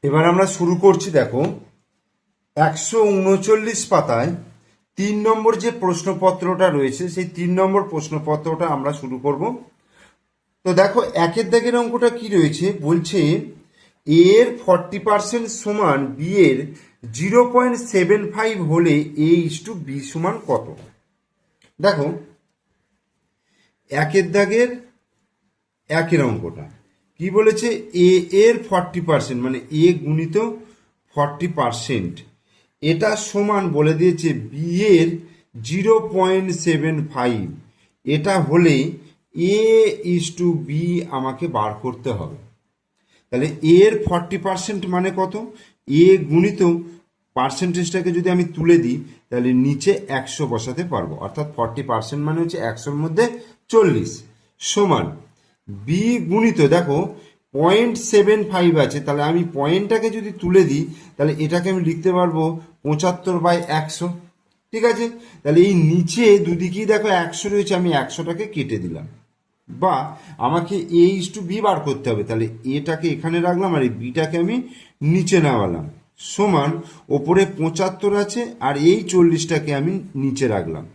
এবার আমরা শুরু করছি। দেখো 139 পাতায় 3 নম্বর যে প্রশ্নপত্রটা রয়েছে সেই 3 নম্বর প্রশ্নপত্রটা আমরা শুরু করব। তো দেখো একের দাগের অঙ্কটা কি রয়েছে, বলছে এ এর 40% সমান বি এর 0.75 হলে এ ইস টু বি সমান কত। দেখো একের দাগের একের অঙ্কটা কি বলেছে, এ এর 40% মানে এ গুণিত 40%, এটা সমান বলে দিয়েছে বি এর 0.75, এটা হলে এ ইস টু বি আমাকে বার করতে হবে। তাহলে এর 40% মানে কত, এ গুণিত পার্সেন্টেজটাকে যদি আমি তুলে দিই তাহলে নিচে 100 বসাতে পারবো, অর্থাৎ 40% মানে হচ্ছে 100-র মধ্যে 40 সমান বি গুণিত, দেখো 0.75 আছে, তাহলে আমি পয়েন্টটাকে যদি তুলে দিই তাহলে এটাকে আমি লিখতে পারবো 75/100। ঠিক আছে, তাহলে এই নিচে দুদিকেই দেখো 100 রয়েছে, আমি 100টাকে কেটে দিলাম, বা আমাকে এ ইস টু বি বার করতে হবে, তাহলে এটাকে এখানে রাখলাম আর এই বিটাকে আমি নিচে নামালাম, সমান ওপরে 75 আছে আর এই 40টাকে আমি নিচে রাখলাম।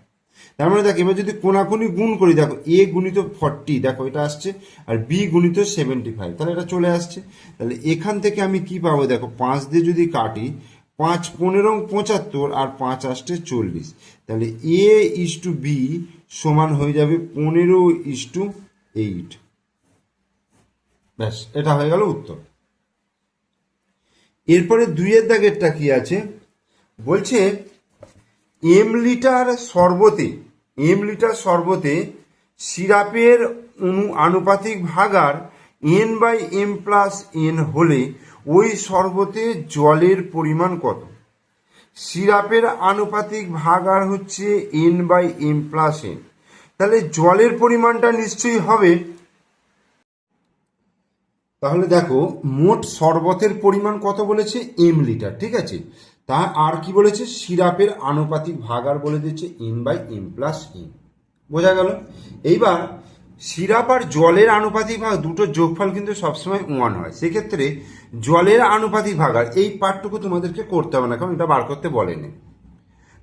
তার মানে দেখো এবার যদি কোনাকুনি গুণ করি, দেখো এ গুণিত 40, দেখো এটা আসছে, আর বি গুণিত 75, তাহলে এটা চলে আসছে। তাহলে এখান থেকে আমি কি পাবো, দেখো 5 দিয়ে যদি কাটি, 5 15 75 আর 5 আসছে 40, তাহলে এ ইস টু বি সমান হয়ে যাবে 15:8। ব্যাস, এটা হয়ে গেল উত্তর। এরপরে দুইয়ের দাগেরটা কি আছে, বলছে এম লিটার শরবতে সিরাপের আনুপাতিক ভাগার n/m+n হলে ওই শরবতে জলের পরিমাণ কত। সিরাপের আনুপাতিক ভাগার হচ্ছে n/m+n, তাহলে জলের পরিমাণটা নিশ্চয়ই হবে, তাহলে দেখো মোট শরবতের পরিমাণ কত বলেছে, এম লিটার, ঠিক আছে, তা আর কি বলেছে, সিরাপের আনুপাতিক ভাগার বলে দিয়েছে n/m+n, বোঝা গেল। এইবার সিরাপ আর জলের আনুপাতিক ভাগ দুটোর যোগফল কিন্তু সবসময় 1 হয়, সেক্ষেত্রে জলের আনুপাতিক ভাগার এই পার্টটুকু তোমাদেরকে করতে হবে না, কারণ এটা বার করতে বলেনি।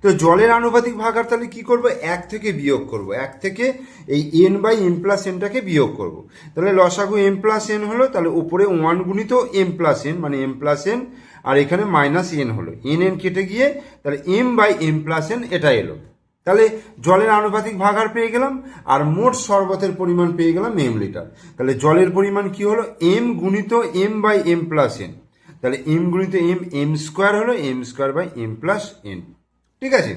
তো জলের আনুপাতিক ভাগার তাহলে কি করব, 1 থেকে বিয়োগ করব, 1 থেকে এই n/m+nটাকে বিয়োগ করব, তাহলে লসাগু m+n হলো, তাহলে উপরে 1 গুণিত m+n মানে m+n, আর এখানে -n হলো, n কেটে গিয়ে তাহলে m/m+n এটা এলো, তাহলে জলের আনুপাতিক ভাগার পেয়ে গেলাম, আর মোট শরবতের পরিমাণ পেয়ে গেলাম এম লিটার। তাহলে জলের পরিমাণ কি হলো, m গুণিত m/m+n, তাহলে m গুণিত m স্কোয়ার হলো m²/m+n। ঠিক আছে,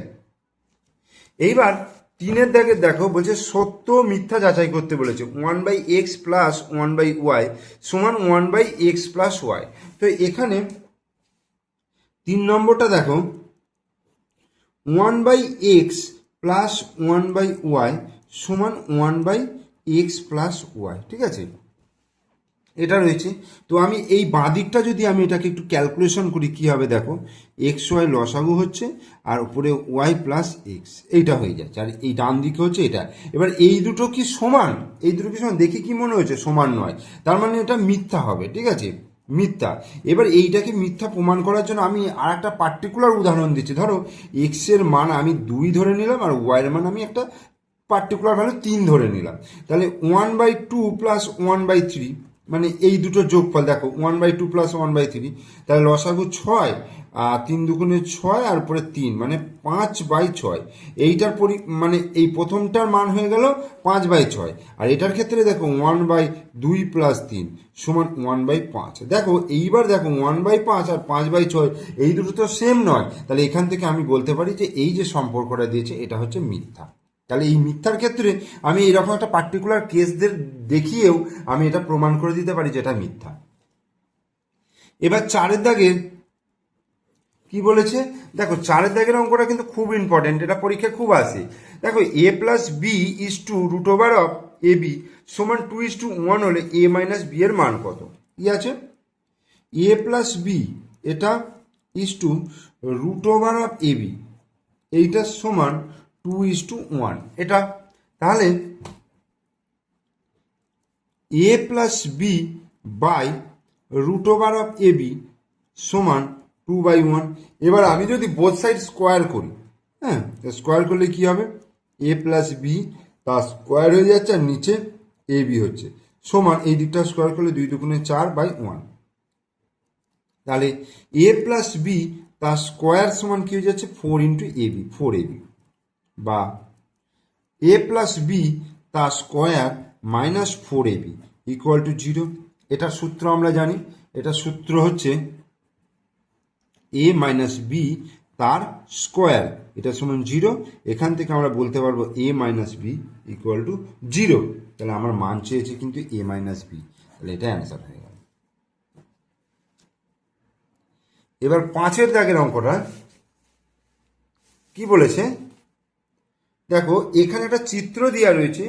এইবার 3-এর দাগে দেখো বলছে সত্য মিথ্যা যাচাই করতে বলেছে, 1/x প্লাস 1/y সমান 1/x প্লাস y। তো এখানে 3 নম্বরটা দেখো 1/x প্লাস 1/y সমান 1/x প্লাস y, ঠিক আছে, এটা রয়েছে। তো আমি এই বাঁদিকটা যদি আমি এটাকে একটু ক্যালকুলেশন করি কি হবে, দেখো এক্স ওয়াই লসাগু হচ্ছে আর উপরে ওয়াই প্লাস এক্স, এইটা হয়ে যাচ্ছে, আর এই ডান দিকে হচ্ছে এটা। এবার এই দুটো কি সমান, এই দুটো কি সমান, দেখি কি মনে হচ্ছে সমান নয়, তার মানে এটা মিথ্যা হবে, ঠিক আছে, মিথ্যা। এবার এইটাকে মিথ্যা প্রমাণ করার জন্য আমি আর একটা পার্টিকুলার উদাহরণ দিচ্ছি। ধরো এক্স এর মান আমি 2 ধরে নিলাম আর ওয়াই এর মান আমি একটা পার্টিকুলার ভ্যালু 3 ধরে নিলাম, তাহলে 1/2 প্লাস 1/3 মানে এই দুটো যোগফল, দেখো 1/2 প্লাস 1/3, তাহলে লসাগু 6 আর 3 দুগুণে 6 আর উপরে 3 মানে 5/6, এইটার মানে এই প্রথমটার মান হয়ে গেল 5/6, আর এটার ক্ষেত্রে দেখো 1/2 প্লাস 3 সমান 1/5। দেখো এইবার দেখো 1/5 আর 5/6 এই দুটো তো সেম নয়, তাহলে এখান থেকে আমি বলতে পারি যে এই যে সম্পর্কটা দিয়েছে এটা হচ্ছে মিথ্যা। তাহলে এই মিথ্যার ক্ষেত্রে আমি এরকম একটা পার্টিকুলার কেসদের দেখিয়েও আমি এটা প্রমাণ করে দিতে পারি যে এটা মিথ্যা। এবার 4-এর দাগে কি বলেছে, দেখো 4-এর দাগের অঙ্কটা কিন্তু খুব ইম্পর্টেন্ট, এটা পরীক্ষা খুব আসে। দেখো a plus B is to √/ab সমান 2:1 হলে a মাইনাস বি এর মান কত। কি আছে, a প্লাস বি এটা ইস টু √/ab, এইটা সমান 2:1 এটা, তাহলে a plus B by √/ab সমান 2/1। এবার আমি যদি বোথ সাইড স্কোয়ার করি, হ্যাঁ, স্কোয়ার করলে কি হবে, a প্লাস বি তার স্কোয়ার হয়ে যাচ্ছে আর নিচে এ বি হচ্ছে, সমান এই দিকটা স্কোয়ার করলে 2 দুগুণে 4/1। তাহলে এ প্লাস বি তার স্কোয়ার সমান কি হয়ে যাচ্ছে 4 ইন্টু এ বি, 4ab, বা এ প্লাস বি তার square minus 4ab equal to 0। এটার সূত্র আমরা জানি, এটার সূত্র হচ্ছে এ মাইনাস বি তার স্কোয়ার, এটা সমান 0। এখান থেকে আমরা বলতে পারবো এ মাইনাস বি ইকুয়াল টু 0। তাহলে আমার মান চেয়েছে কিন্তু এ মাইনাস বি, তাহলে এটা অ্যান্সার হয়ে গেল। এবার 5 দাগের অঙ্কটা কি বলেছে দেখো, এখানে একটা চিত্র দেওয়া রয়েছে,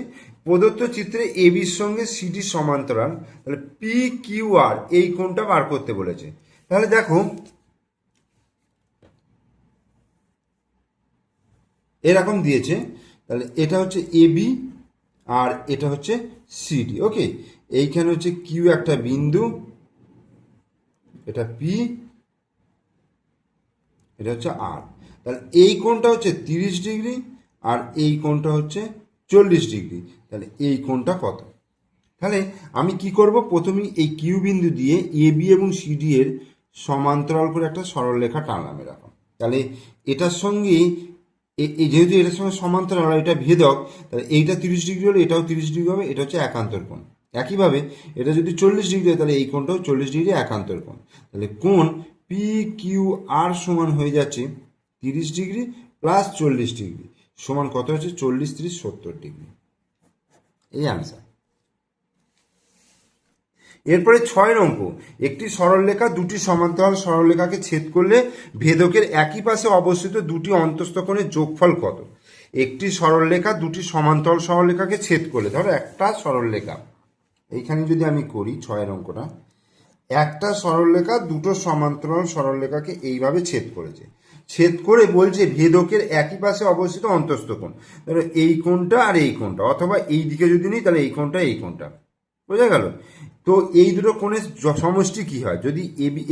প্রদত্ত চিত্রে এ বির সঙ্গে সিডি সমান্তরাল, তাহলে পি কিউ আর এই কোণটা বার করতে বলেছে। তাহলে দেখো এরকম দিয়েছে, তাহলে এটা হচ্ছে এ বি আর এটা হচ্ছে সিডি। ওকে, এইখানে হচ্ছে কিউ একটা বিন্দু, এটা পি, এটা হচ্ছে আর। তাহলে এই কোণটা হচ্ছে 30 ডিগ্রি আর এই কোণটা হচ্ছে 40 ডিগ্রি। তাহলে এই কোণটা কত? তাহলে আমি কি করব, প্রথমেই এই কিউ বিন্দু দিয়ে এ বি এবং সিডি এর সমান্তরাল করে একটা সরলরেখা টানলাম এরকম। তাহলে এটার সঙ্গে যেহেতু এটার সঙ্গে সমান্তরাল আর এটা ভেদক, তাহলে এইটা 30 ডিগ্রি হলে এটাও 30 ডিগ্রি হবে, এটা হচ্ছে একান্তর কোণ। একইভাবে এটা যদি 40 ডিগ্রি হয় তাহলে এই কোণটাও 40 ডিগ্রি একান্তর কোণ। তাহলে কোণ পি কিউ আর সমান হয়ে যাচ্ছে 30 ডিগ্রি প্লাস 40 ডিগ্রি সমান কত হচ্ছে 40, 30, 70 ডিগ্রি। এই আনসার। এরপরে 6 অঙ্ক, একটি সরলরেখা দুটি সমান্তরাল সরলরেখাকে ছেদ করলে ভেদকের একই পাশে অবস্থিত দুটি অন্তস্থ কোণের যোগফল কত? একটি সরলরেখা দুটি সমান্তরাল সরলরেখাকে ছেদ করলে, ধরো একটা সরলরেখা, এইখানে যদি আমি করি 6 অঙ্কটা, একটা সরলরেখা দুটো সমান্তরাল সরলরেখাকে এইভাবে ছেদ করেছে, ছেদ করে বলছে ভেদকের একই পাশে অবস্থিত অন্তস্থ কোণ, ধরো এই কোণটা আর এই কোণটা, অথবা এই দিকে যদি নিই তাহলে এই কোণটা এই কোণটা, বোঝা গেল? তো এই দুটো কোণের সমষ্টি কি হয়, যদি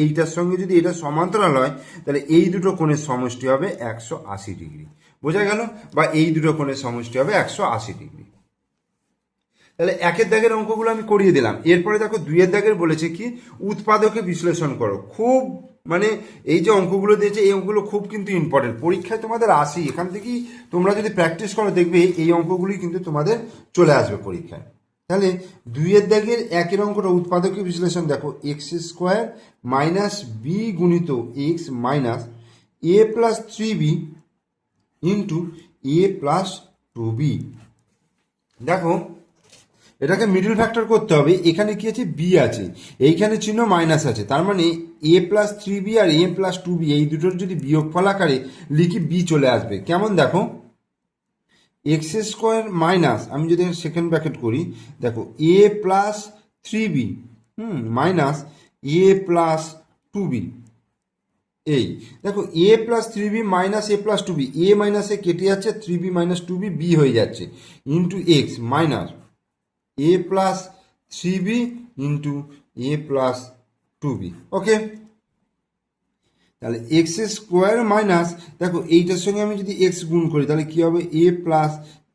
এইটার সঙ্গে যদি এটা সমান্তরাল হয় তাহলে এই দুটো কোণের সমষ্টি হবে 180 ডিগ্রি, বোঝা গেল? বা এই দুটো কোণের সমষ্টি হবে 180 ডিগ্রি। তাহলে 1 দাগের অঙ্কগুলো আমি করিয়ে দিলাম। এরপরে দেখো 2 দাগের বলেছে কি, উৎপাদকে বিশ্লেষণ করো। খুব মানে এই যে অঙ্কগুলো দিয়েছে এই অঙ্কগুলো খুব কিন্তু ইম্পর্টেন্ট, পরীক্ষায় তোমাদের আসি, এখান থেকেই তোমরা যদি প্র্যাকটিস করো দেখবে এই অঙ্কগুলি কিন্তু তোমাদের চলে আসবে পরীক্ষায়। তাহলে 2 দাগের 1 অঙ্কটা উৎপাদকে বিশ্লেষণ দেখো, এক্স স্কোয়ার মাইনাস বি গুণিত এক্স মাইনাস এ প্লাস 3b ইন্টু এ প্লাস 2b। দেখো এটাকে মিডল ফ্যাক্টর করতে হবে, এখানে কি আছে বি আছে, এইখানে চিহ্ন মাইনাস আছে, তার মানে a plus 3b R a plus 2b এই দুটোর যদি বিয়োগফল আকারে লিখি বি চলে আসবে। কেমন দেখো, এক্স স্কোয়ার মাইনাস, আমি যদি সেকেন্ড ব্র্যাকেট করি দেখো এ প্লাস 3b মাইনাস এ প্লাস 2b, এই দেখো এ প্লাস 3b মাইনাস এ প্লাস 2b, এ মাইনাস এ কেটে যাচ্ছে, 3b মাইনাস 2b বি হয়ে যাচ্ছে, ইন্টু এক্স মাইনাস এ প্লাস 3b ইন্টু এ প্লাস 2b। ওকে, তাহলে এক্স স্কোয়ার মাইনাস, দেখো এইটার সঙ্গে আমি যদি এক্স গুণ করি তাহলে কি হবে, এ প্লাস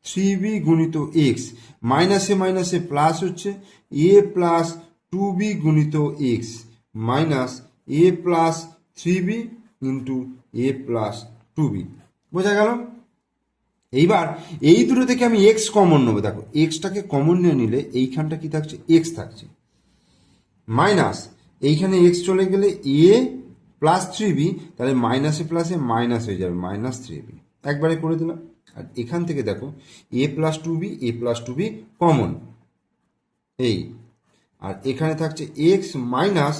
3b গুণিত এক্স, মাইনাসে মাইনাসে প্লাস হচ্ছে এ প্লাস 2b গুণিত এক্স মাইনাস এ প্লাস 3b ইন্টু এ প্লাস 2b, বোঝা গেল? এইবার এই দুটো থেকে আমি এক্স কমন নেবো, দেখো এক্সটাকে কমন নিয়ে নিলে এইখানটা কি থাকছে, এক্স থাকছে, মাইনাস এইখানে এক্স চলে গেলে এ প্লাস 3b, তাহলে মাইনাসে প্লাসে মাইনাস হয়ে যাবে, মাইনাস 3b, একবারে করে দিলাম। আর এখান থেকে দেখো এ প্লাস 2b, এ প্লাস 2b কমন, এই, আর এখানে থাকছে এক্স মাইনাস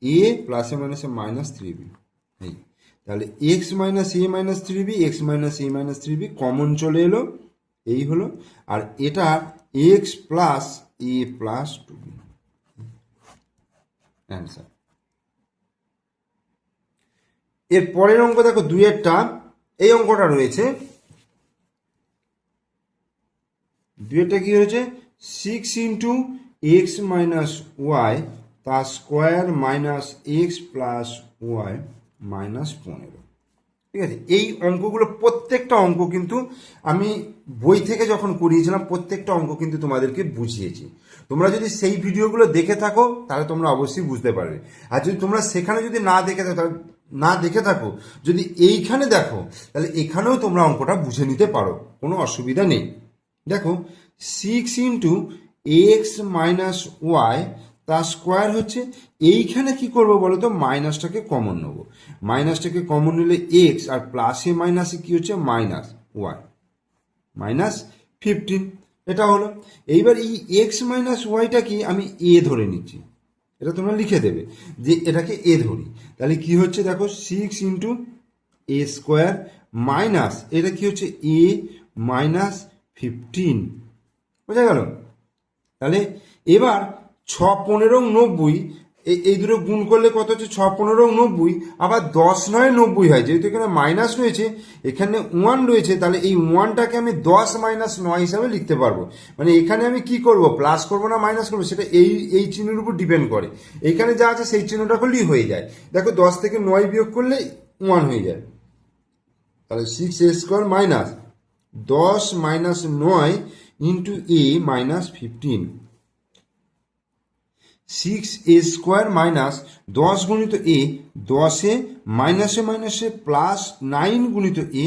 এ প্লাসে মাইনাসে মাইনাস 3b, এই, তাহলে এক্স মাইনাস এ মাইনাস 3b, এক্স মাইনাস এ মাইনাস 3b কমন চলে এলো, এই হলো। আর এটা x plus a plus 2b, answer. এর পরের অঙ্ক দেখো 2-এরটা, এই অঙ্কটা রয়েছে 2-এরটা কি হয়েছে, 6 ইন্টু এক্স মাইনাস ওয়াই তার square minus X plus Y minus 15। ঠিক আছে, এই অঙ্কগুলো প্রত্যেকটা অঙ্ক কিন্তু আমি বই থেকে যখন করিয়েছিলাম প্রত্যেকটা অঙ্ক কিন্তু তোমাদেরকে বুঝিয়েছি। তোমরা যদি সেই ভিডিওগুলো দেখে থাকো তাহলে তোমরা অবশ্যই বুঝতে পারবে। আর যদি তোমরা সেখানে যদি না দেখে থাকো যদি এইখানে দেখো তাহলে এখানেও তোমরা অঙ্কটা বুঝে নিতে পারো, কোনো অসুবিধা নেই। দেখো 6 ইন্টু এক্স মাইনাস ওয়াই তার স্কোয়ার হচ্ছে, এইখানে কি করবো বলো তো, মাইনাসটাকে কমন নেবো। মাইনাসটাকে কমন নিলে এক্স আর প্লাসে মাইনাসে কি হচ্ছে মাইনাস ওয়াই মাইনাস 15, এটা হলো। এইবার এই এক্স মাইনাস ওয়াইটা কি আমি এ ধরে নিচ্ছি, এটা তোমরা লিখে দেবে যে এটাকে এ ধরি। তাহলে কি হচ্ছে দেখো 6 ইন্টু এ স্কোয়ার মাইনাস এটা কি হচ্ছে এ মাইনাস 15, বোঝা গেল। তাহলে এবার 6 15 90, এই দুটো গুণ করলে কত হচ্ছে 6 15 90, আবার 10 9 90 হয়। যেহেতু এখানে মাইনাস রয়েছে এখানে 1 রয়েছে, তাহলে এই 1টাকে আমি 10 মাইনাস 9 হিসাবে লিখতে পারবো। মানে এখানে আমি কি করব, প্লাস করবো না মাইনাস করবো সেটা এই চিহ্নের উপর ডিপেন্ড করে। এখানে যা আছে সেই চিহ্নটা করলেই হয়ে যায়। দেখো 10 থেকে 9 বিয়োগ করলে 1 হয়ে যায়। তাহলে 6 এ স্কোয়ার মাইনাস 10 মাইনাস 9 ইন্টু এ মাইনাস 15, 6 এ স্কোয়ার মাইনাস 10 গুণিত এ 10 এ মাইনাসে প্লাস 9 গুণিত এ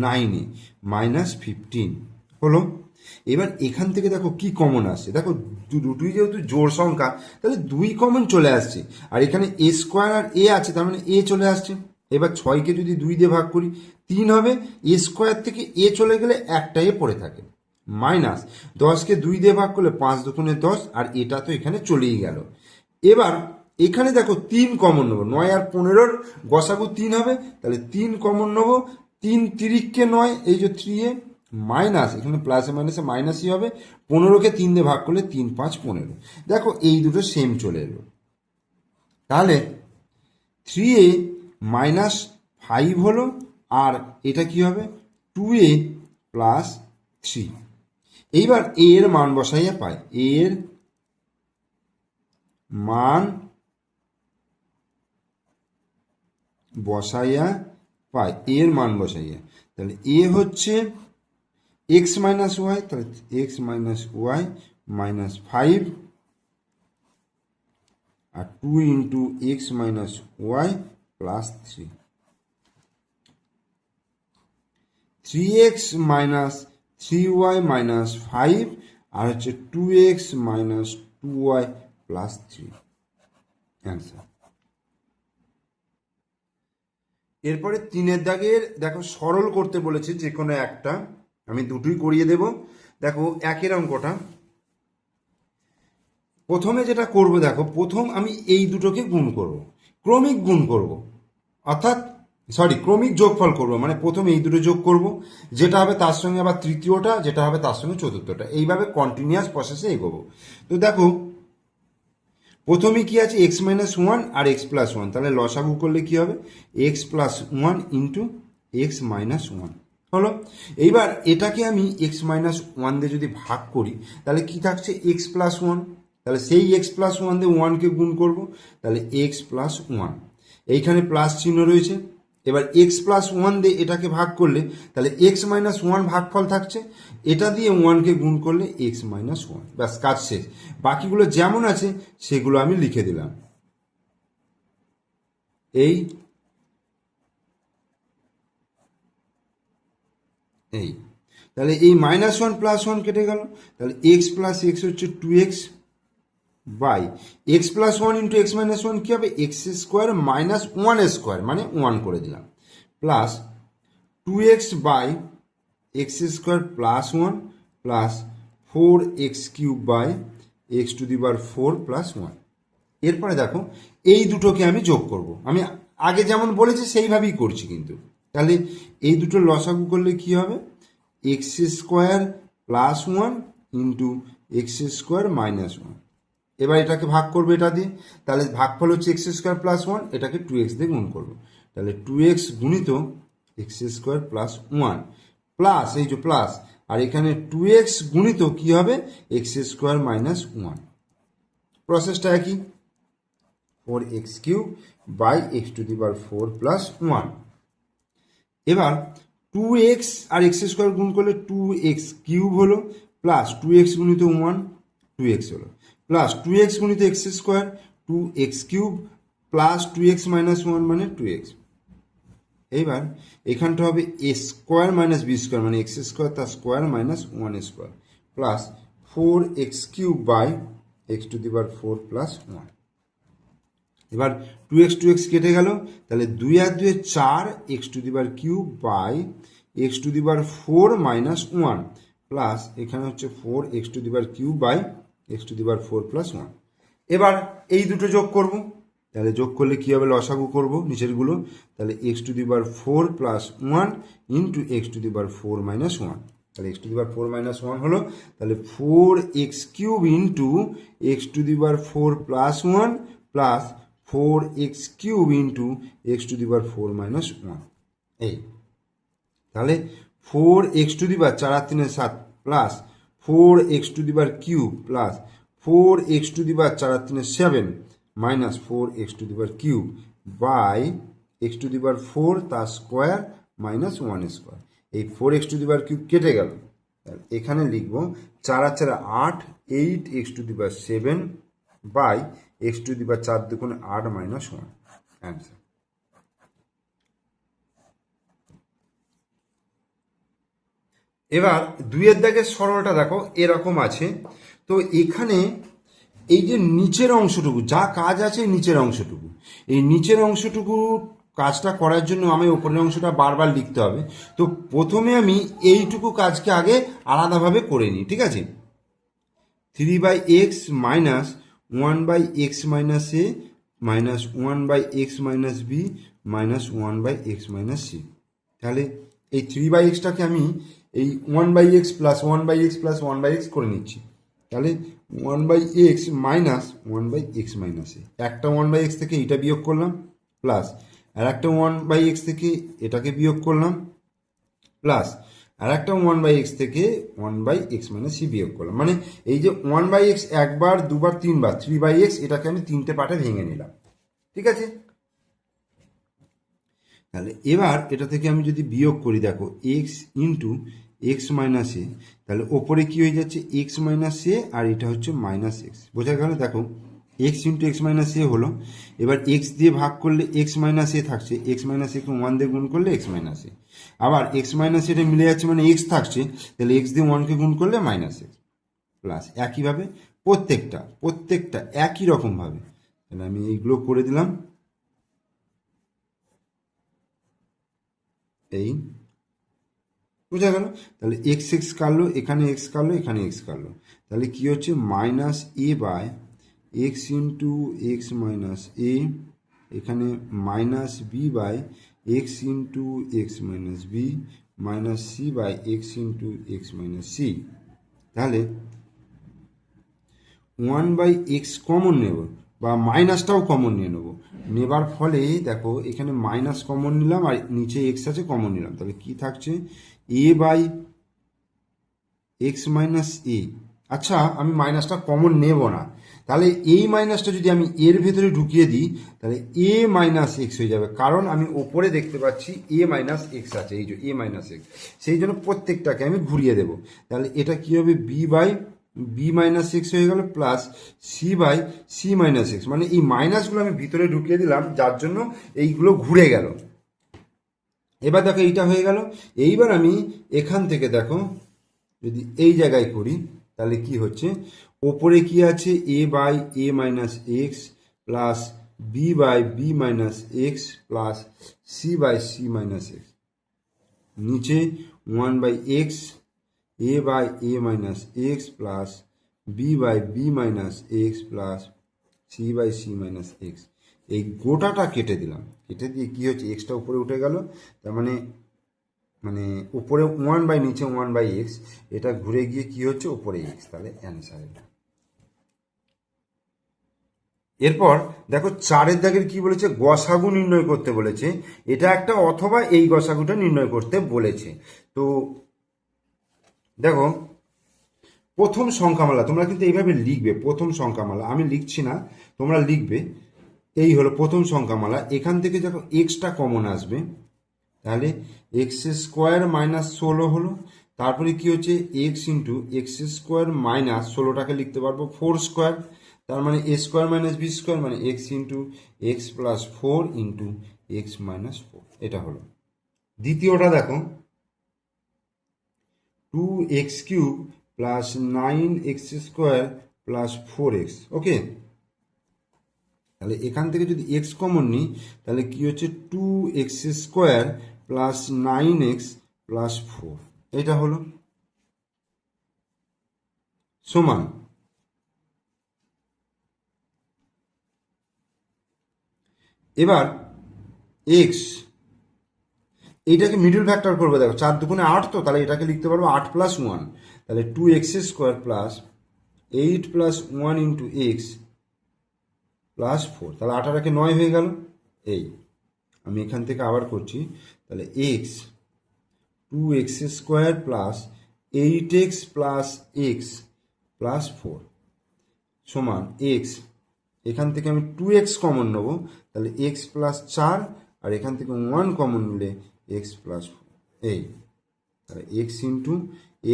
9 এ মাইনাস 15 হলো। এবার এখান থেকে দেখো কি কমন আসছে, দেখো দুটোই যেহেতু জোড় সংখ্যা তাহলে 2 কমন চলে আসছে, আর এখানে এ স্কোয়ার আর এ আছে তার মানে এ চলে আসছে। এবার 6কে যদি 2 দিয়ে ভাগ করি 3 হবে, এ স্কোয়ার থেকে এ চলে গেলে একটা এ পড়ে থাকে, মাইনাস 10কে 2 দিয়ে ভাগ করলে 5 দুগুণে 10, আর এটা তো এখানে চলেই গেল। এবার এখানে দেখো 3 কমন নেবো, 9 আর 15 গসাগু 3 হবে, তাহলে 3 কমন নেবো, 3 তিরিককে 9, এই যে 3a মাইনাস এখানে প্লাসে মাইনাসে মাইনাসই হবে, 15কে 3 দিয়ে ভাগ করলে 3 5 15। দেখো এই দুটো সেম চলে এলো। তাহলে 3a মাইনাস 5 হলো, আর এটা কি হবে 2a প্লাস 3। এইবার এ এর মান বসাইয়া পাই, এর মান বসাইয়া পাই, এর মান বসাইয়া, তাহলে এ হচ্ছে এক্স মাইনাস ওয়াই, তাহলে এক্স মাইনাস ওয়াই মাইনাস 5, আর 2 into x minus Y plus 3, 3x minus 3y minus 5, আর হচ্ছে 2x minus 2y plus 3, answer. এরপরে 3 দাগের দেখো সরল করতে বলেছে যে কোনো একটা, আমি দুটোই করিয়ে দেব। দেখো 1 অঙ্কটা প্রথমে যেটা করব, দেখো প্রথম আমি এই দুটোকে গুণ করব, ক্রমিক গুণ করব, অর্থাৎ ক্রমিক যোগফল করব, মানে প্রথমে এই দুটো যোগ করব, যেটা হবে তার সঙ্গে আবার তৃতীয়টা, যেটা হবে তার সঙ্গে চতুর্থটা, এইভাবে কন্টিনিউয়াস প্রসেসে এগোবো। তো দেখো প্রথমে কি আছে এক্স মাইনাস 1 আর এক্স প্লাস 1, তাহলে লসাগু করলে কি হবে x plus 1 into x minus 1 হলো। এইবার এটাকে আমি এক্স মাইনাস 1 দিয়ে যদি ভাগ করি তাহলে কি থাকছে এক্স প্লাস 1, তাহলে সেই এক্স প্লাস 1 দিয়ে 1কে গুণ করব, তাহলে এক্স প্লাস 1, এইখানে প্লাস চিহ্ন রয়েছে। এবার এক্স প্লাস 1 দিয়ে এটাকে ভাগ করলে তাহলে এক্স মাইনাস 1 ভাগফল থাকছে, এটা দিয়ে 1কে গুণ করলে এক্স মাইনাস 1, ব্যাস কাজ শেষ। বাকিগুলো যেমন আছে সেগুলো আমি লিখে দিলাম। এই তাহলে এই মাইনাস 1 প্লাস 1 কেটে গেল, তাহলে এক্স প্লাস এক্স হচ্ছে 2x by X plus 1 into x minus 1 কী হবে এক্স স্কোয়ার মাইনাস 1 স্কোয়ার, মানে 1 করে দিলাম, plus 2x by X square plus 1 plus 4x cube by X to the power 4 plus 1। এরপরে দেখো এই দুটোকে আমি যোগ করব, আমি আগে যেমন বলেছি সেইভাবেই করছি কিন্তু। তাহলে এই দুটো লসাগু করলে কি হবে X square plus 1 into x square minus 1। এবার এটাকে ভাগ করবো এটা দিয়ে, তাহলে ভাগফল হচ্ছে এক্স স্কোয়ার প্লাস 1, এটাকে 2x দিয়ে গুণ করবো, তাহলে 2x গুণিত এক্স স্কোয়ার প্লাস 1 প্লাস এই যে প্লাস, আর এখানে 2x গুণিত কি হবে এক্স স্কোয়ার মাইনাস 1। প্রসেসটা একই, 4x³ বাই x⁴ + 1। এবার 2x আর x² গুণ করলে 2x³ হলো, প্লাস 2x গুণিত 1 2x হলো, প্লাস 2x গুণিত x² 2x³ প্লাস 2x - 1 মানে 2x। এইবার এখানটা হবে a² - b² মানে x² তার square minus 1² plus 4x³ by x⁴ + 1। এবার 2x কেটে গেল, তাহলে 2 আর 2 4 x³ বাই x⁴ - 1 প্লাস এখানে হচ্ছে 4x³ বাই x⁴ + 1। এবার এই দুটো যোগ করব, তাহলে যোগ করলে কী হবে, লসাগু করব নিচেরগুলো, তাহলে x⁴ + 1 ইন্টু x⁴ - 1, তাহলে x⁴ - 1 হলো, তাহলে 4x³ into x⁴ + 1 plus 4x³ into x⁴ - 1। এই তাহলে 4x³ 4 আর 3 7 প্লাস 4x³ প্লাস 4x³ 4 আর 3 7 মাইনাস 4x³ বাই x⁴ তার স্কোয়ার মাইনাস 1²। এই 4x³ কেটে গেল, এখানে লিখব 4 আর 4 8 8x⁷ বাই x⁴ 4 দুগুণে 8 - 1 অ্যান্সার। এবার 2-এর দাগের সরলটা দেখো এরকম আছে। তো এখানে এই যে নিচের অংশটুকু যা কাজ আছে, নিচের অংশটুকু, এই নিচের অংশটুকু কাজটা করার জন্য আমি উপরের অংশটা বারবার লিখতে হবে। তো প্রথমে আমি এইটুকু কাজকে আগে আলাদাভাবে করে নিই, ঠিক আছে। 3/x minus 1/x - a minus 1/x - b minus 1/x - c। তাহলে এই 3/xটাকে আমি এই 1/x plus 1/x plus 1/x করে নিচ্ছি। তাহলে 1/x মাইনাস 1/x - a, একটা 1/x থেকে এটা বিয়োগ করলাম, প্লাস আর একটা 1/x থেকে এটাকে বিয়োগ করলাম, প্লাস আর একটা 1/x থেকে 1/x - c বিয়োগ করলাম। মানে এই যে 1/x একবার দুবার তিনবার 3/x, এটাকে আমি তিনটে পার্টে ভেঙে নিলাম, ঠিক আছে। তাহলে এবার এটা থেকে আমি যদি বিয়োগ করি, দেখো x into x minus a, তাহলে ওপরে কি হয়ে যাচ্ছে x মাইনাস এ, আর এটা হচ্ছে মাইনাস এক্স, বোঝা গেল। দেখো x ইন্টু x মাইনাস এ হলো, এবার x দিয়ে ভাগ করলে x মাইনাস এ থাকছে, x মাইনাস একে 1 দিয়ে গুণ করলে x মাইনাস এ, আবার x মাইনাস এটা মিলে যাচ্ছে মানে x থাকছে, তাহলে x দিয়ে 1কে গুণ করলে মাইনাস এক্স, প্লাস একইভাবে প্রত্যেকটা একই রকমভাবে। তাহলে আমি এইগুলো করে দিলাম, এই বোঝা গেল। তাহলে এক্স কাটলো, এখানে এক্স কাটলো, এখানে এক্স কাটলো, তাহলে কি হচ্ছে minus a by x into x minus a, এখানে minus b by x into x minus b minus c by x into x minus c. তাহলে 1/x কমন নেব, বা মাইনাসটাও কমন নিয়ে নেবো, নেবার ফলে দেখো এখানে মাইনাস কমন নিলাম আর নিচে এক্স আছে কমন নিলাম, তাহলে কি থাকছে a/x মাইনাস এ। আচ্ছা, আমি মাইনাসটা কমন নেব না, তাহলে এই মাইনাসটা যদি আমি এর ভেতরে ঢুকিয়ে দিই, তাহলে a মাইনাস এক্স হয়ে যাবে, কারণ আমি ওপরে দেখতে পাচ্ছি a মাইনাস এক্স আছে, এই যে a মাইনাস এক্স, সেই জন্য প্রত্যেকটাকে আমি ঘুরিয়ে দেবো। তাহলে এটা কি হবে বি মাইনাস এক্স হয়ে গেল, প্লাস সি মাইনাস এক্স, মানে এই মাইনাসগুলো আমি ভিতরে ঢুকিয়ে দিলাম, যার জন্য এইগুলো ঘুরে গেল। এবার দেখো এইটা হয়ে গেল। এইবার আমি এখান থেকে দেখো যদি এই জায়গায় করি, তাহলে কি হচ্ছে, ওপরে কি আছে a/a minus X plus b/b minus X plus c/c minus x, নিচে 1/x a/a minus X plus b/b minus X plus c/c minus x. এই গোটাটা কেটে দিলাম, কেটে দিয়ে কী হচ্ছে এক্সটা উপরে উঠে গেল, তার মানে উপরে 1 নিচে 1/x, এটা ঘুরে গিয়ে কি হচ্ছে উপরে এক্স, তাহলে অ্যান্সার এটা। এরপর দেখো 4-এর দাগের কি বলেছে, গসাগু নির্ণয় করতে বলেছে, এটা একটা অথবা এই গসাগুটা নির্ণয় করতে বলেছে। তো দেখো প্রথম সংখ্যামালা তোমরা কিন্তু এইভাবে লিখবে, প্রথম সংখ্যামালা আমি লিখছি না, তোমরা লিখবে এই হলো প্রথম সংখ্যামালা। এখান থেকে যখন এক্সটা কমন আসবে তাহলে এক্স স্কোয়ার মাইনাস 16 হলো। তারপরে কি হচ্ছে x into x square minus 16টাকে লিখতে পারবো 4 স্কোয়ার, তার মানে a square minus B square মানে x into x plus 4 into x minus 4। এটা হলো। দ্বিতীয়টা দেখো 2x³ plus 9x square plus 4x। ওকে, তাহলে এখান থেকে যদি এক্স কমন নিই তাহলে কি হচ্ছে 2x square plus 9x plus 4। এটা হলো সমান এবার এক্স এইটাকে মিডল ফ্যাক্টর করবে। দেখো 4 দুগুণে 8, তো তাহলে এটাকে লিখতে পারবো 8 প্লাস 1, তাহলে 2x square plus 8 plus 1 into x plus 4। তাহলে 8 আর 9 হয়ে গেল। এই আমি এখান থেকে আবার করছি, তাহলে x 2x square plus 8x plus x plus 4 সমান এক্স, এখান থেকে আমি 2x কমন নেবো তাহলে এক্স প্লাস 4, আর এখান থেকে 1 কমন নিলে এক্স প্লাস 4। এই তাহলে x into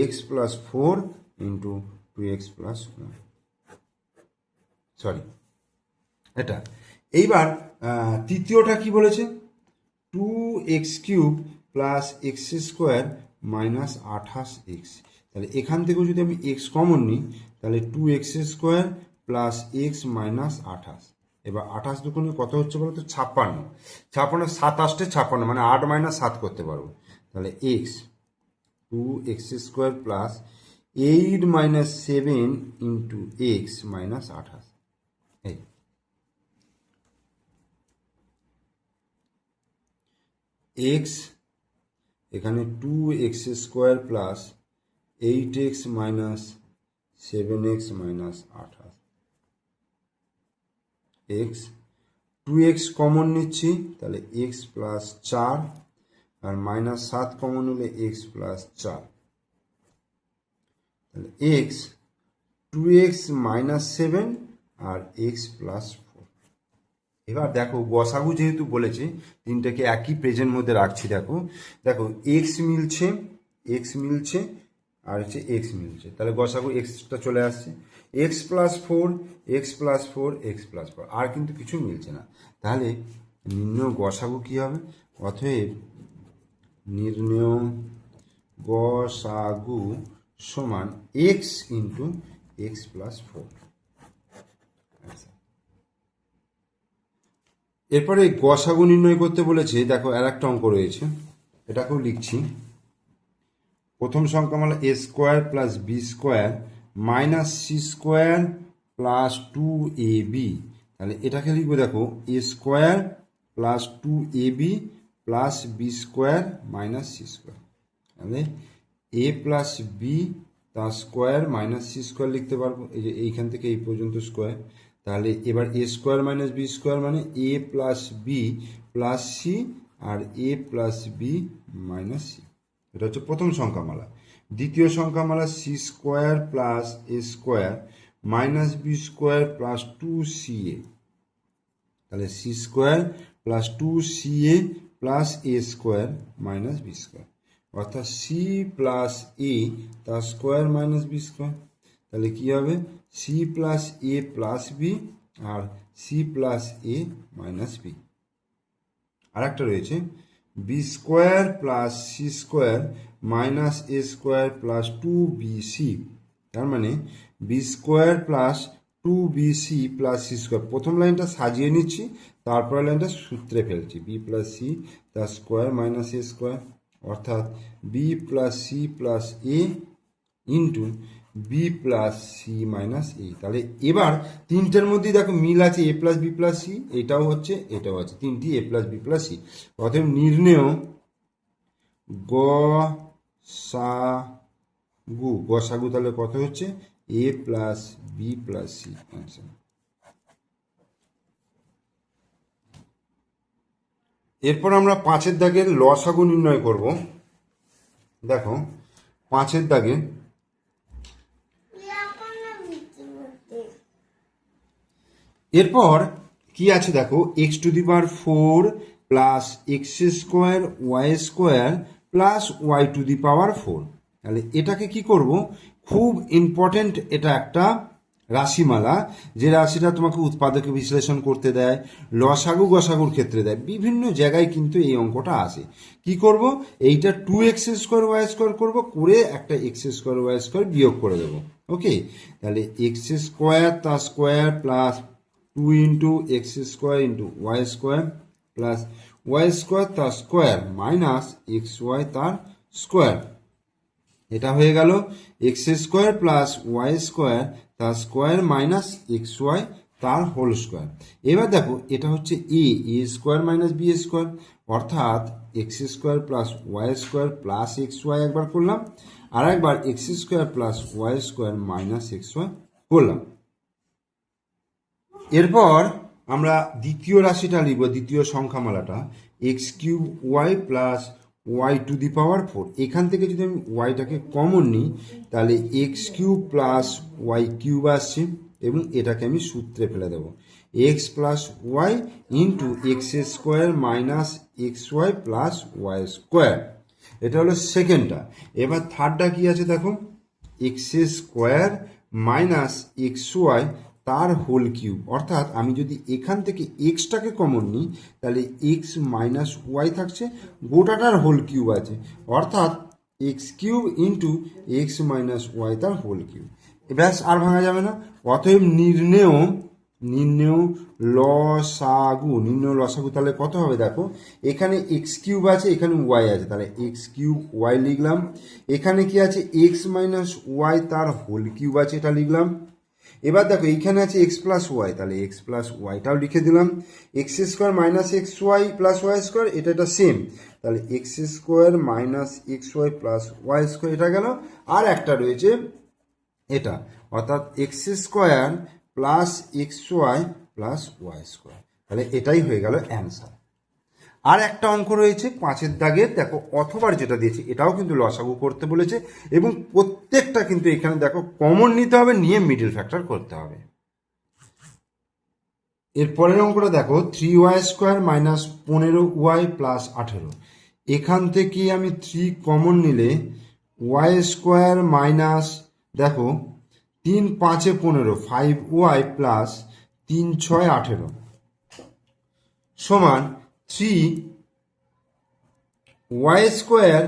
x plus 4 into 2x plus 1, sorry এটা। এইবার তৃতীয়টা কি বলেছে 2x³ plus x square minus 28x। তাহলে এখান থেকেও যদি আমি এক্স কমন নিই তাহলে 2x square plus x minus 28। এবার 28 দুগুণে কত হচ্ছে বলো তো 56। 56 7 আসতে 56 মানে 8 মাইনাস 7 করতে পারবো। তাহলে x 2x square plus 8 minus 7 into x minus 28। এই এক্স এখানে 2x square plus 8x minus 7x minus 28। X 2x common নিচ্ছি তাহলে এক্স প্লাস 4, আর মাইনাস 7 কমন হলে এক্স প্লাস 4। তাহলে এক্স 2x মাইনাস 7 আর এক্স প্লাস 4। এবার দেখো গসাগু যেহেতু বলেছে তিনটাকে একই পেজের মধ্যে রাখছি। দেখো দেখো এক্স মিলছে আর হচ্ছে এক্স মিলছে, তাহলে গসাগু এক্সটা চলে আসছে। X plus 4 x plus 4 x plus 4, আর কিন্তু কিছু মিলছে না। তাহলে নির্ণয় গসাগু কী হবে? অতএব নির্ণয় গসাগু সমান এক্স ইন্টু এক্স প্লাস 4। এরপরে গসাগু নির্ণয় করতে বলেছে। দেখো আর একটা অঙ্ক রয়েছে, এটাকেও লিখছি। প্রথম সংখ্যামালা a square plus b square minus c square plus 2ab। তাহলে এটাকে লিখবো দেখো a square plus 2ab plus b square minus c square. তাহলে এ প্লাস বি তার স্কোয়ার মাইনাস সি স্কোয়ার লিখতে পারবো। এই যে এইখান থেকে এই পর্যন্ত স্কোয়ার। তাহলে এবার a square minus B square মানে a plus b plus c, আর a plus b minus c. এটা হচ্ছে প্রথম সংখ্যামালা। দ্বিতীয় সংখ্যামালা c square plus a square minus B square plus 2ca। তাহলে c square plus 2ca plus a square minus B square, অর্থাৎ সি প্লাস এ তার স্কোয়ার মাইনাস বি স্কোয়ার। তাহলে কী হবে c plus a plus b আর c plus a minus B. আর একটা রয়েছে b square plus c square minus a square plus 2bc। তার মানে b square plus 2bc plus c square. প্রথম লাইনটা সাজিয়ে নিচ্ছি, তারপর লাইনটা সূত্রে ফেলছি। বি প্লাস সি তার স্কোয়ার মাইনাস এ স্কোয়ার, অর্থাৎ b plus c plus a into b plus c minus a. তাহলে এবার তিনটের মধ্যেই দেখো মিল আছে, a plus b plus c, এটাও হচ্ছে এটাও আছে, তিনটি a plus b plus c. অতএব নির্ণেয় গসাগু তাহলে কত হচ্ছে a plus b plus c answer. এরপর আমরা 5 দাগের লসাগু নির্ণয় করব। দেখো 5 দাগে এরপর কি আছে দেখো, x to the power 4 plus x square y square plus y to the power 4। তাহলে এটাকে কি করব, খুব ইম্পর্টেন্ট, এটা একটা রাশিমালা, যে রাশিটা তোমাকে উৎপাদকে বিশ্লেষণ করতে দেয়, লসাগু গসাগুর ক্ষেত্রে দেয়, বিভিন্ন জায়গায় কিন্তু এই অঙ্কটা আসে। কি করব, এইটা 2x² ওয়াই স্কোয়ার করবো, করে একটা x² ওয়াই স্কোয়ার বিয়োগ করে দেবো। ওকে, তাহলে এক্স স্কোয়ার তার square plus 2 into x square into Y square plus Y square তার স্কোয়ার মাইনাস এক্স ওয়াই তার স্কোয়ার। এটা হয়ে গেল X square plus Y square তার স্কোয়ার মাইনাস এক্স ওয়াই তার হোল স্কোয়ার। এবার দেখো, এটা হচ্ছে A square minus B square, অর্থাৎ X square plus Y square plus X Y একবার করলাম, আর একবার X square plus Y square minus x y করলাম। এরপর আমরা দ্বিতীয় রাশিটা লিখব, দ্বিতীয় সংখ্যামালাটা x cube y plus y to the power 4। এখান থেকে যদি আমি ওয়াইটাকে কমন নিই, তাহলে x cube plus y cube আসছে, এবং এটাকে আমি সূত্রে ফেলে দেবো, x plus y into x square minus x Y plus Y square. এটা হলো সেকেন্ডটা। এবার থার্ডটা কি আছে দেখো, x square minus x Y তার হোল কিউব, অর্থাৎ আমি যদি এখান থেকে এক্সটাকে কমন নিই, তাহলে এক্স মাইনাস ওয়াই থাকছে, গোটাটার হোল কিউব আছে, অর্থাৎ X cube into x minus Y তার হোল কিউব। ব্যাস, আর ভাঙা যাবে না। অতএব নির্ণেয় লসাগু তাহলে কত হবে দেখো, এখানে এক্স কিউব আছে, এখানে ওয়াই আছে, তাহলে এক্স কিউব ওয়াই লিখলাম। এখানে কি আছে, এক্স মাইনাস ওয়াই তার হোল কিউব আছে, এটা লিখলাম। এবার দেখো, এইখানে আছে এক্স প্লাস ওয়াই, তাহলে এক্স প্লাস ওয়াইটাও লিখে দিলাম। X square minus x Y plus Y square, এটা সেম, তাহলে X square minus x Y plus Y square, এটা গেল। আর একটা রয়েছে এটা, অর্থাৎ X square plus X Y plus Y square, তাহলে এটাই হয়ে গেল অ্যান্সার। আর একটা অঙ্ক রয়েছে 5-এর দাগের, দেখো অথবা যেটা দিয়েছে, এটাও কিন্তু লসাগু করতে বলেছে, এবং প্রত্যেকটা কিন্তু এখানে দেখো কমন নিতে হবে, নিয়ে মিডল ফ্যাক্টর করতে হবে। এর পরের অঙ্কটা দেখো, 3y square minus 15y plus 18। এখান থেকে আমি 3 কমন নিলে ওয়াই স্কোয়ার মাইনাস, দেখো 3 5 15, 5y প্লাস 3 6 18 সমান 3y স্কোয়ার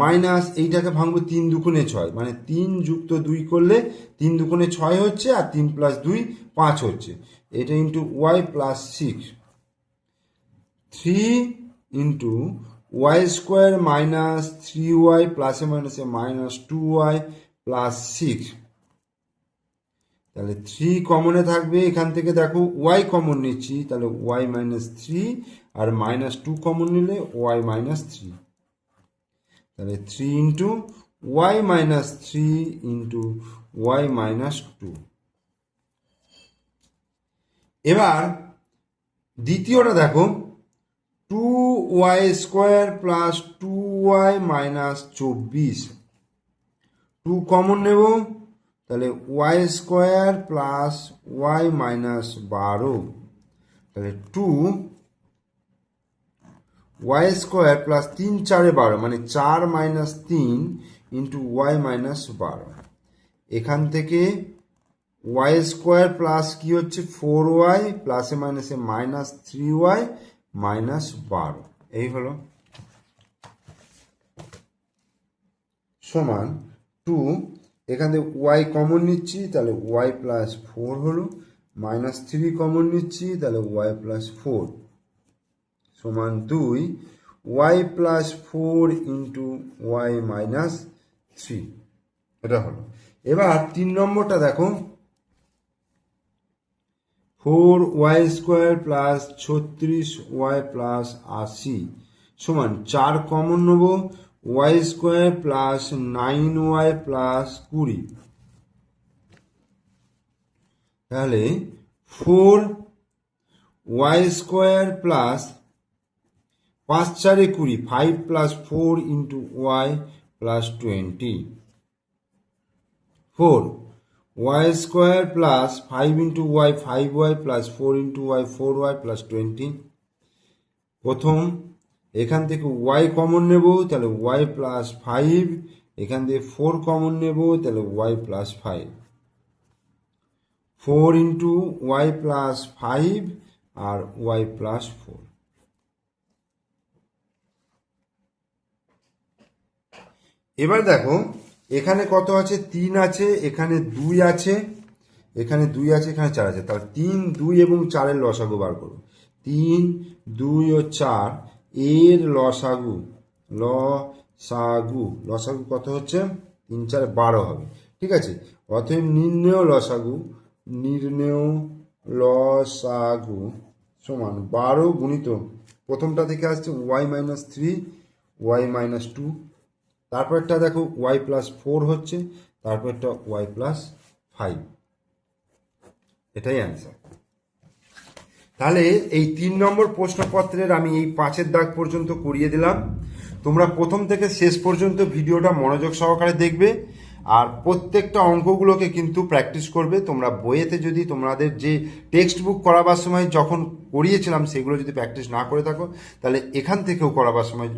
মাইনাস, এইটাকে ভাঙবো 3 দুগুণে 6, মানে 3 যুক্ত 2 করলে 3 দুগুণে 6 হচ্ছে, আর 3 প্লাস 2 5 হচ্ছে, এটা into Y plus 6, 3 into Y square minus 3y প্লাসে মাইনাসে মাইনাস 2y প্লাস 6। তাহলে 3 কমনে থাকবে, এখান থেকে দেখো ওয়াই কমন নিচ্ছি, তাহলে ওয়াই মাইনাস 3, আর মাইনাস 2 কমন নিলে ওয়াই মাইনাস 3, তাহলে 3 into Y minus 3 into Y minus 2। এবার দ্বিতীয়টা দেখো, 2y square plus 2y minus 24, 2 common নেব, তাহলে Y square plus Y minus 12, তাহলে 2 ওয়াই স্কোয়ার প্লাস 3 4 12, মানে 4 মাইনাস 3 ইন্টু ওয়াই মাইনাস 12। এখান থেকে ওয়াই স্কোয়ার প্লাস কি হচ্ছে 4y প্লাসে মাইনাসে মাইনাস 3y মাইনাস 12, এই হলো সমান 2। এখান থেকে ওয়াই কমন নিচ্ছি, তাহলে ওয়াই প্লাস 4 হলো, মাইনাস 3 কমন নিচ্ছি, তাহলে ওয়াই প্লাস 4 সমান 2 Y plus 4 into Y minus 3, এটা হলো। এবার 3 নম্বরটা দেখো, 4y square plus 36y plus 80 সমান 4 কমন নেব, Y square plus 9y plus 20, তাহলে 4y square plus 5 4 20, 5 plus 4 into Y plus 20, 4 Y square plus 5 into Y 5y plus 4 into Y 4y plus 20। প্রথম এখান থেকে ওয়াই কমন নেব, তাহলে Y plus 5, এখান থেকে 4 কমন নেব, তাহলে Y plus 5, 4 into Y plus 5 আর ওয়াই প্লাস 4। এবার দেখো এখানে কত আছে, 3 আছে, এখানে 2 আছে, এখানে 2 আছে, এখানে 4 আছে, তাহলে 3, 2 এবং 4-এর লসাগু বার করবো। 3, 2 ও 4 এর লসাগু, লসাগু কত হচ্ছে, 3, 4, 12 হবে। ঠিক আছে, অতএব নির্ণেয় লসাগু সমান 12 গুণিত প্রথমটা থেকে আসছে ওয়াই মাইনাস 3, ওয়াই মাইনাস 2, তারপরটা দেখো ওয়াই প্লাস 4 হচ্ছে, তারপরটা ওয়াই প্লাস 5। এটাই অ্যান্সার। তাহলে এই 3 নম্বর প্রশ্নপত্রের আমি এই 5-এর দাগ পর্যন্ত করিয়ে দিলাম। তোমরা প্রথম থেকে শেষ পর্যন্ত ভিডিওটা মনোযোগ সহকারে দেখবে, আর প্রত্যেকটা অঙ্কগুলোকে কিন্তু প্র্যাকটিস করবে। তোমরা বইয়েতে যদি তোমাদের যে টেক্সট বুক করাবার সময় যখন করিয়েছিলাম সেগুলো যদি প্র্যাকটিস না করে থাকো, তাহলে এখান থেকেও করাবার সময়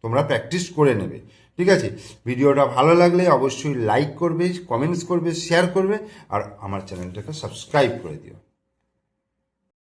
তোমরা প্র্যাকটিস করে নেবে। ঠিক আছে, ভিডিওটা ভালো লাগলে অবশ্যই লাইক করবে, কমেন্টস করবে, শেয়ার করবে, আর আমার চ্যানেলটাকে সাবস্ক্রাইব করে দিও।